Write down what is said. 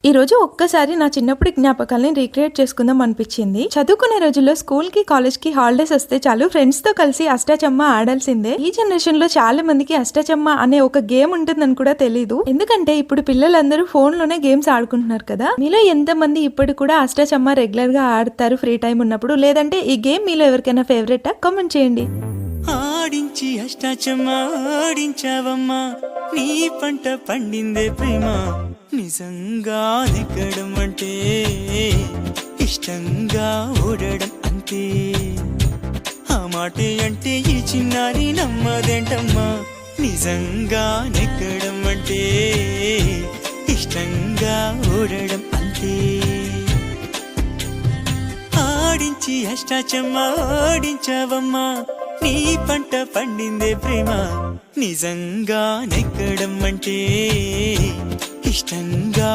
ఈ రోజు ఒక్కసారి నా చిన్నప్పటి జ్ఞాపకాలని రీక్రియేట్ చేసుకుందాం అనిపించింది. చదువుకునే రోజుల్లో స్కూల్ కి కాలేజ్ కి హాలిడేస్ వస్తే చాలు ఫ్రెండ్స్ తో కలిసి అష్టాచమ్మా ఆడాల్సిందే. ఈ జనరేషన్ లో చాలా మందికి అష్టాచమ్మా అనే ఒక గేమ్ ఉంటుందని కూడా తెలీదు. ఎందుకంటే ఇప్పుడు పిల్లలందరూ ఫోన్ లోనే గేమ్స్ ఆడుకుంటున్నారు కదా. మీలో ఎంత మంది ఇప్పుడు కూడా అష్టాచమ్మా రెగ్యులర్ గా ఆడతారు ఫ్రీ టైం ఉన్నప్పుడు? లేదంటే ఈ గేమ్ మీలో ఎవరికైనా ఫేవరెటా? కామెంట్ చేయండి. ఆడించి అష్టాచమ్మా ఆడించావమ్మా, నీ పంట పండిందే ప్రేమ. నిజంగా నెగ్గడం అంటే ఇష్టంగా ఓడడం అంతే. ఆ మాటే అంటే ఈ చిన్నారి నమ్మదేంటమ్మా. నిజంగా నెగ్గడం అంటే ఇష్టంగా ఓడడం అంతే. ఆడించి అష్టాచమ్మా ఆడించావమ్మా, నీ పంట పండిందే ప్రేమ. నిజంగా నెగ్గడం అంటే ఇష్టంగా